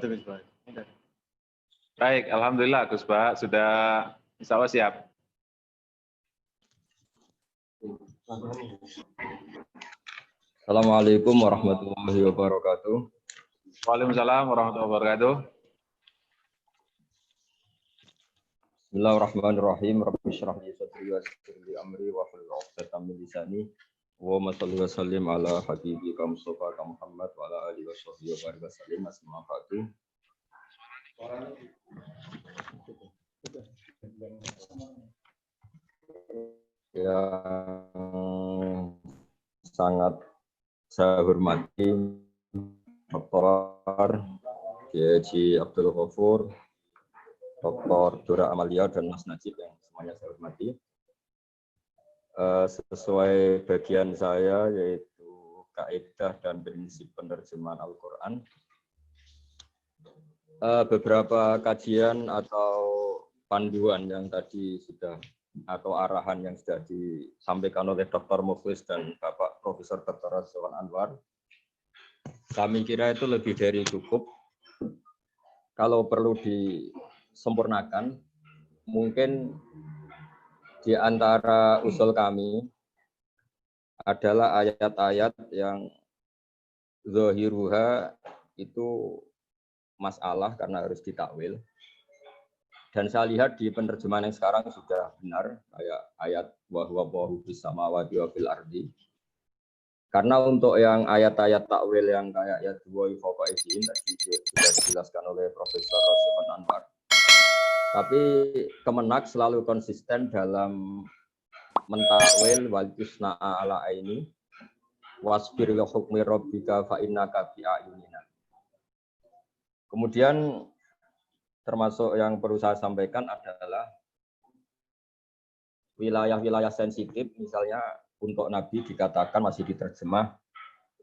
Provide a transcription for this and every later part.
wabarakatuh, Gus Pak. Baik, alhamdulillah Gus Pak sudah insya Allah siap. Assalamualaikum warahmatullahi wabarakatuh. Waalaikumsalam warahmatullahi wabarakatuh. Bismillahirrahmanirrahim. Rabbi shrah li sadri wa yassir li amri wa hlul 'uqdatam min lisani. Wa shalli wa sallim ala habibika Mustafa Muhammad wa ala alihi wa sahbihi wa barik wasallim. Assalamu alaikum. Yang sangat saya hormati Dr. Haji Abdul Ghafur, Dr. Dora Amalia dan Mas Najib yang semuanya saya hormati. Sesuai bagian saya yaitu kaidah dan prinsip penerjemahan Al-Quran. Beberapa kajian atau panduan yang tadi sudah atau arahan yang sudah disampaikan oleh Dr. Mukhlis dan Bapak Profesor Dr. Rizwan Anwar, kami kira itu lebih dari cukup. Kalau perlu disempurnakan, mungkin di antara usul kami adalah ayat-ayat yang zahiruha itu masalah karena harus ditakwil. Dan saya lihat di penerjemahan yang sekarang sudah benar, kayak ayat wa huwa Allahu fis samawati wa fil ardi. Karena untuk yang ayat-ayat takwil yang kayak ayat wa fawqa aydihim tadi sudah dijelaskan oleh Profesor Rizwan Anwar. Tapi Kemenak selalu konsisten dalam mentakwil wal yusna'a ala aini wasbir li hukmi rabbika fa innaka bi a'yunina. Kemudian termasuk yang perlu saya sampaikan adalah wilayah-wilayah sensitif, misalnya untuk Nabi dikatakan masih diterjemah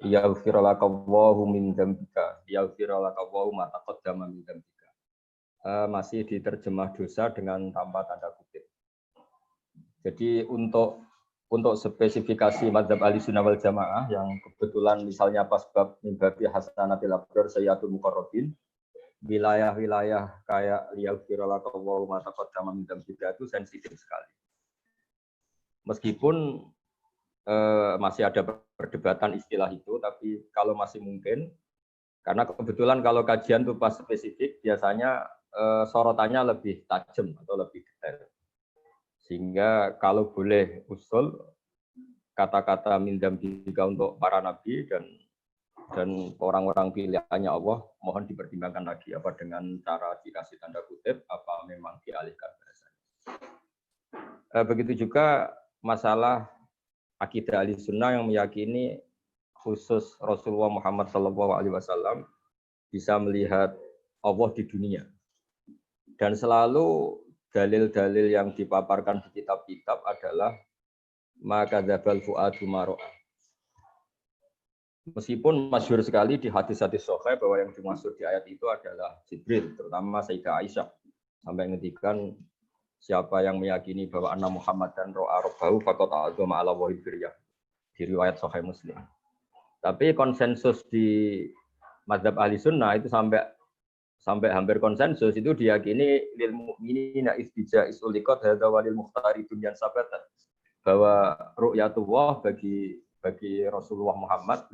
yaghfirullahu min dzambika, yaghfirullahu ma taqaddama min dzambika. Masih diterjemah dosa dengan tanpa tanda kutip. Jadi untuk spesifikasi madzhab Ahlussunnah wal Jamaah yang kebetulan misalnya pas bab mimbabi hasanatil abrar sayyatul muqarrabin, wilayah-wilayah kayak yaghfirullahu ma taqaddama min dzambika itu sensitif sekali. Meskipun masih ada perdebatan istilah itu, tapi kalau masih mungkin, karena kebetulan kalau kajian itu pas spesifik, biasanya sorotannya lebih tajam atau lebih detail. Sehingga kalau boleh usul, kata-kata mindam juga untuk para nabi dan orang-orang pilihannya Allah, mohon dipertimbangkan lagi apa dengan cara dikasih tanda kutip, apa memang dialihkan bahasanya. Begitu juga masalah akidah Ahlussunnah yang meyakini khusus Rasulullah Muhammad SAW bisa melihat Allah di dunia. Dan selalu dalil-dalil yang dipaparkan di kitab-kitab adalah maka dzabal fuadu maro'a. Meskipun masyhur sekali di hadis-hadis sahih bahwa yang dimaksud di ayat itu adalah Jibril, terutama Sayyidah Aisyah, sampai ngendikan siapa yang meyakini bahwa anna Muhammad dan ro'a rabbahu faqad a'zama ala wahid firyah, di riwayat Sahih Muslim. Tapi konsensus di mazhab ahli sunnah itu sampai hampir konsensus itu diyakini lil mu'minina istija isuliqat hadza walil muhtari dunyan sabatan, bahwa ru'yatullah bagi Rasulullah Muhammad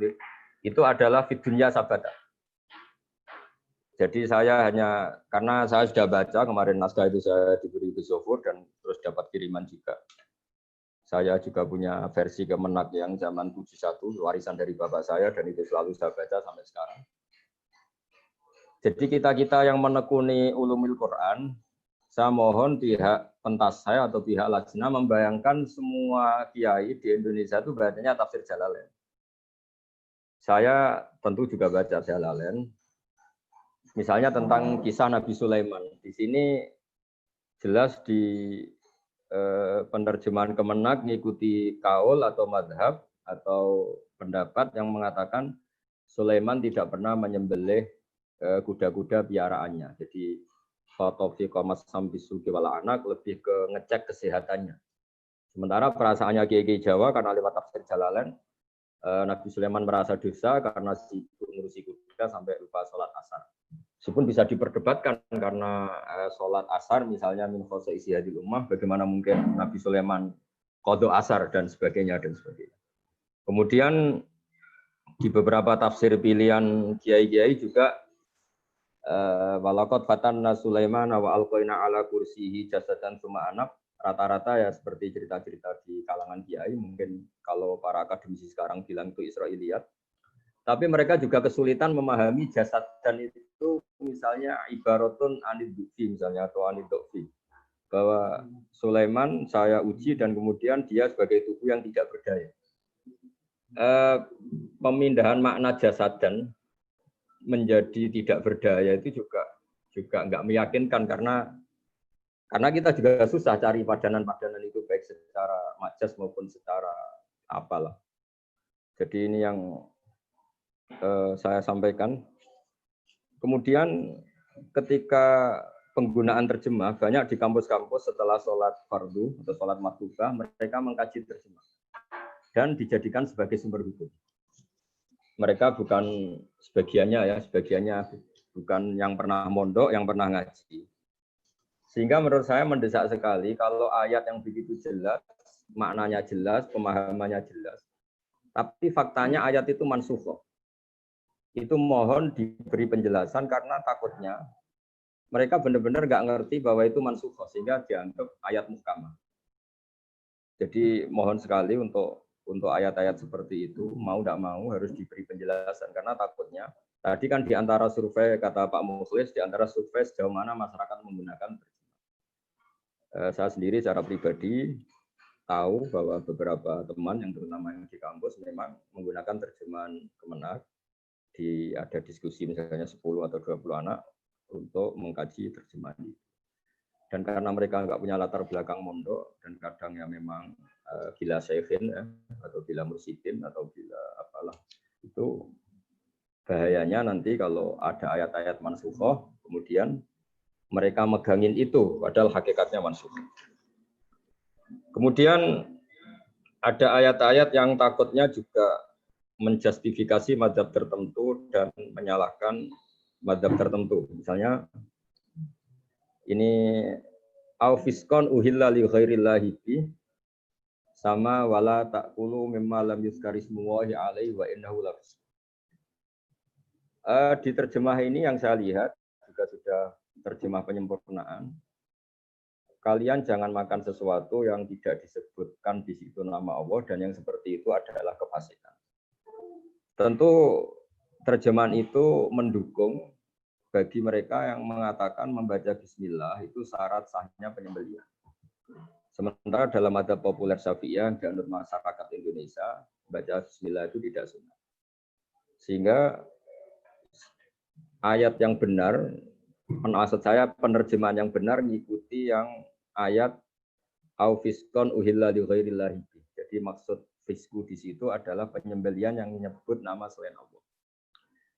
itu adalah fid dunya sabatan. Jadi saya hanya, karena saya sudah baca kemarin naskah itu saya diberi Gus Zofur dan terus dapat kiriman juga. Saya juga punya versi Kemenak yang zaman 71, warisan dari bapak saya, dan itu selalu saya baca sampai sekarang. Jadi kita-kita yang menekuni ulumul Quran, saya mohon pihak pentas saya atau pihak Lajnah membayangkan semua kiai di Indonesia itu bacanya tafsir Jalalain. Saya tentu juga baca Jalalain. Misalnya tentang kisah Nabi Sulaiman. Di sini jelas di penerjemahan Kemenak mengikuti kaul atau madhab atau pendapat yang mengatakan Sulaiman tidak pernah menyembelih kuda-kuda piaraannya. Jadi fotofiqo masam bisuki wala anak lebih ke ngecek kesehatannya. Sementara perasaannya kiai Jawa karena lewat tafsir Jalalain, Nabi Sulaiman merasa dosa karena sibuk ngurusi kuda sampai lupa sholat asar. Meskipun bisa diperdebatkan karena sholat asar misalnya min khosaisi hadil ummah, bagaimana mungkin Nabi Sulaiman qadha asar dan sebagainya dan sebagainya. Kemudian di beberapa tafsir pilihan kiai-kiai juga walaqad fatanna Sulaiman wa alqaina ala kursihi jasadan tsumma anab, rata-rata ya seperti cerita-cerita di kalangan kiai, mungkin kalau para akademisi sekarang bilang itu Israiliyat. Tapi mereka juga kesulitan memahami jasad dan itu misalnya ibaratun aniddufi misalnya atau aniddufi. Bahwa Sulaiman saya uji dan kemudian dia sebagai tubuh yang tidak berdaya. Pemindahan makna jasad dan menjadi tidak berdaya itu juga nggak meyakinkan karena kita juga susah cari padanan-padanan itu baik secara majas maupun secara apalah. Jadi ini yang saya sampaikan. Kemudian ketika penggunaan terjemah, banyak di kampus-kampus setelah sholat fardu atau sholat maktubah, mereka mengkaji terjemah dan dijadikan sebagai sumber hukum. Mereka bukan sebagiannya bukan yang pernah mondok, yang pernah ngaji. Sehingga menurut saya mendesak sekali kalau ayat yang begitu jelas, maknanya jelas, pemahamannya jelas, tapi faktanya ayat itu mansukh. Itu mohon diberi penjelasan karena takutnya mereka benar-benar nggak ngerti bahwa itu mansukh sehingga dianggap ayat muhkamah. Jadi mohon sekali untuk ayat-ayat seperti itu mau tidak mau harus diberi penjelasan karena takutnya tadi kan di antara survei kata Pak Mukhlis di antara survei sejauh mana masyarakat menggunakan saya sendiri secara pribadi tahu bahwa beberapa teman yang terutama yang di kampus memang menggunakan terjemahan Kemenak. Ada diskusi misalnya 10 atau 20 anak untuk mengkaji terjemahan itu. Dan karena mereka nggak punya latar belakang mondok dan kadang ya memang gila syekhin ya, atau gila mursidin atau gila apalah, itu bahayanya nanti kalau ada ayat-ayat mansukhoh kemudian mereka megangin itu padahal hakikatnya mansukh. Kemudian ada ayat-ayat yang takutnya juga menjustifikasi madzhab tertentu dan menyalahkan madzhab tertentu. Misalnya ini au fiskon uhilla li ghairillahi bi sama wala taqulu mimma lam yuzkarismullahi alaihi wa innahu lafis. Di terjemah ini yang saya lihat juga sudah terjemah penyempurnaan. Kalian jangan makan sesuatu yang tidak disebutkan di situ nama Allah dan yang seperti itu adalah kefasikan. Tentu terjemahan itu mendukung bagi mereka yang mengatakan membaca bismillah itu syarat sahnya penyembelihan. Sementara dalam madzhab populer Syafi'iyah dan masyarakat Indonesia, baca bismillah itu tidak sunnah. Sehingga ayat yang benar, maksud saya penerjemahan yang benar mengikuti yang ayat au fiskon uhilla li ghairillahi. Jadi maksud fisku di situ adalah penyembelihan yang menyebut nama selain Allah.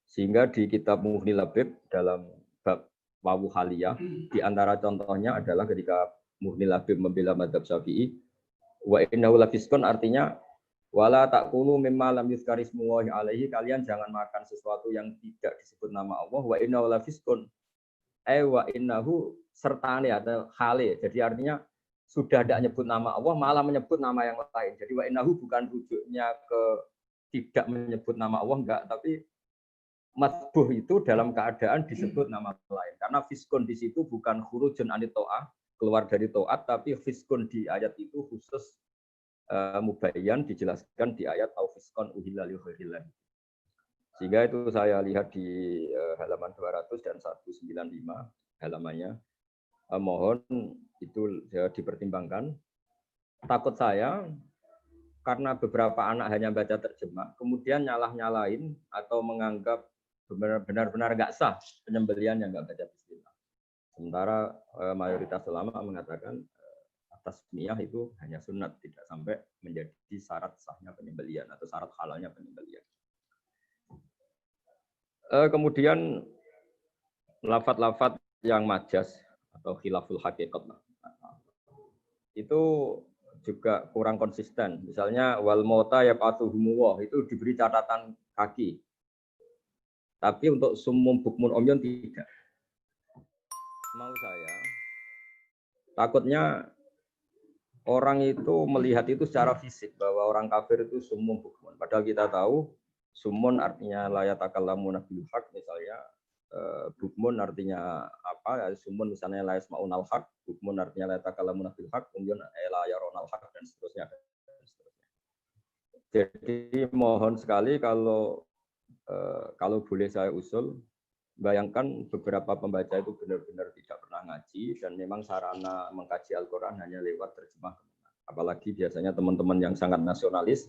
Sehingga di kitab Mughni Labib dalam bab Wawu Haliyah, di antara contohnya adalah ketika Mughni Labib membela madzhab Syafi'i, wa innahu lafiskun artinya wala taqulu mimma lam yuzkarismullahi alaihi, kalian jangan makan sesuatu yang tidak disebut nama Allah, wa innahu lafiskun wa innahu sertane atau hale. Jadi artinya sudah tidak menyebut nama Allah, malah menyebut nama yang lain. Jadi wa innahu bukan rujuknya ke tidak menyebut nama Allah, enggak, tapi matbuh itu dalam keadaan disebut nama lain. Karena fiskun di situ bukan khurujun anit ta'ah, keluar dari taat, tapi fiskun di ayat itu khusus mubayyan dijelaskan di ayat au fiskun uhilla li ghairillah. Sehingga itu saya lihat di halaman 200 dan 195 halamannya. Mohon itu dipertimbangkan. Takut saya karena beberapa anak hanya baca terjemah, kemudian nyalah-nyalain atau menganggap benar-benar nggak sah penyembelihan yang nggak baca bismillah. Sementara mayoritas ulama mengatakan atas tasmiyah itu hanya sunat, tidak sampai menjadi syarat sahnya penyembelihan atau syarat halalnya penyembelihan. Kemudian lafaz-lafaz yang majas atau khilaful haqiqat itu juga kurang konsisten. Misalnya wal mauta yab'atsuhumullah itu diberi catatan kaki. Tapi untuk sumum bukmun umyun tidak. mau saya, takutnya orang itu melihat itu secara fisik bahwa orang kafir itu summun bukmun. Padahal kita tahu summun artinya la yatakallamuna bil haq misalnya, bukmun artinya apa? Ya, summun misalnya la yasmaunal haq, bukmun artinya la yatakallamuna bil haq, kemudian la yaronal haq dan seterusnya. Jadi mohon sekali kalau boleh saya usul, bayangkan beberapa pembaca itu benar-benar tidak pernah ngaji dan memang sarana mengkaji Al-Quran hanya lewat terjemah. Apalagi biasanya teman-teman yang sangat nasionalis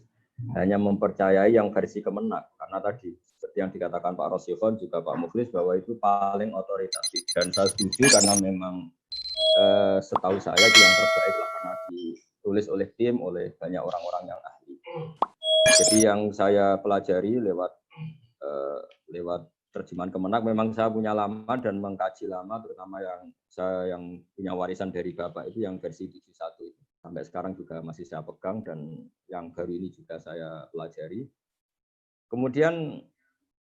hanya mempercayai yang versi Kemenak. Karena tadi, seperti yang dikatakan Pak Rosikhon, juga Pak Mukhlis, bahwa itu paling otoritatif. Dan saya setuju karena memang setahu saya itu yang terbaik lah, karena ditulis oleh tim, oleh banyak orang-orang yang ahli. Jadi yang saya pelajari lewat terjemahan Kemenak, memang saya punya lama dan mengkaji lama, terutama yang punya warisan dari Bapak itu yang versi 71 itu. Sampai sekarang juga masih saya pegang dan yang baru ini juga saya pelajari. Kemudian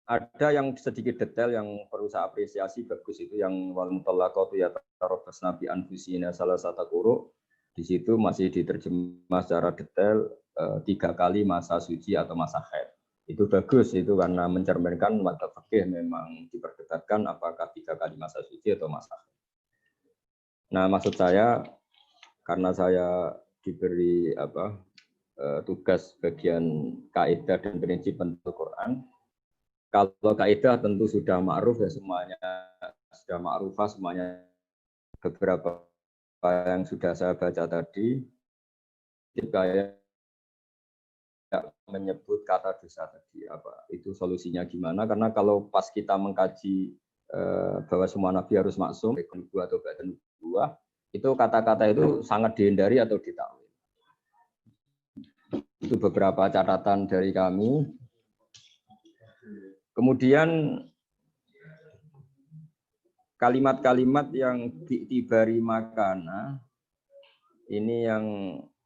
ada yang sedikit detail yang perlu saya apresiasi, bagus itu yang wal mutallaqatu yatarabbasna bi anfusina salah satu quru. Di situ masih diterjemah secara detail 3 kali masa suci atau masa haid. Itu bagus itu karena mencerminkan madzhab fikih memang diperdebatkan apakah 3 kali masa suci atau masa haid. Nah, maksud saya karena saya diberi tugas bagian kaidah dan prinsip pentul Quran. Kalau kaidah tentu sudah ma'ruf ya semuanya, sudah ma'rufah semuanya. Beberapa yang sudah saya baca tadi, kayak menyebut kata dosa tadi itu solusinya gimana? Karena kalau pas kita mengkaji bahwa semua nabi harus maksum, nubuwah atau ba'da nubuwah, itu kata-kata itu sangat dihindari atau ditakwil. Itu beberapa catatan dari kami. Kemudian kalimat-kalimat yang di'tibari makana, ini yang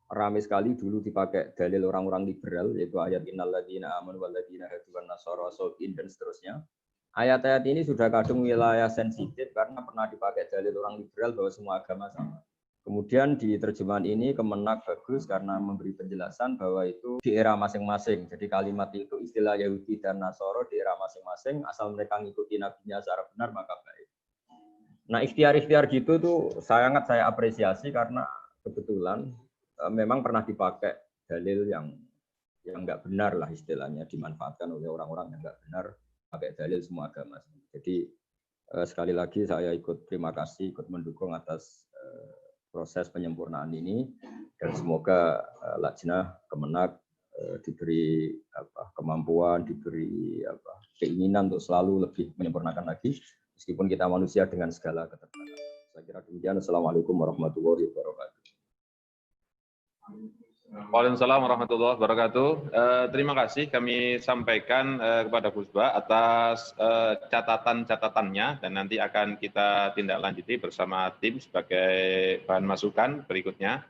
ramai sekali dulu dipakai dalil orang-orang liberal, yaitu ayat innal ladzina amanu wal ladzina hadu wan nasara wasobin dan seterusnya. Ayat-ayat ini sudah kadung wilayah sensitif karena pernah dipakai dalil orang liberal bahwa semua agama sama. Kemudian di terjemahan ini Kemenak bagus karena memberi penjelasan bahwa itu di era masing-masing. Jadi kalimat itu istilah Yahudi dan Nasoro di era masing-masing, asal mereka ngikuti nabinya secara benar maka baik. Nah ikhtiar-ikhtiar gitu tuh saya apresiasi karena kebetulan memang pernah dipakai dalil yang nggak benar lah istilahnya, dimanfaatkan oleh orang-orang yang nggak benar pakai dalil semua agama. Jadi sekali lagi saya terima kasih, ikut mendukung atas proses penyempurnaan ini dan semoga Lajnah Kemenak diberi kemampuan, diberi keinginan untuk selalu lebih menyempurnakan lagi meskipun kita manusia dengan segala keterbatasan. Saya kira demikian. Assalamualaikum warahmatullahi wabarakatuh. Waalaikumsalam warahmatullahi wabarakatuh. Terima kasih kami sampaikan kepada Gus Ba atas catatan-catatannya dan nanti akan kita tindak lanjuti bersama tim sebagai bahan masukan berikutnya.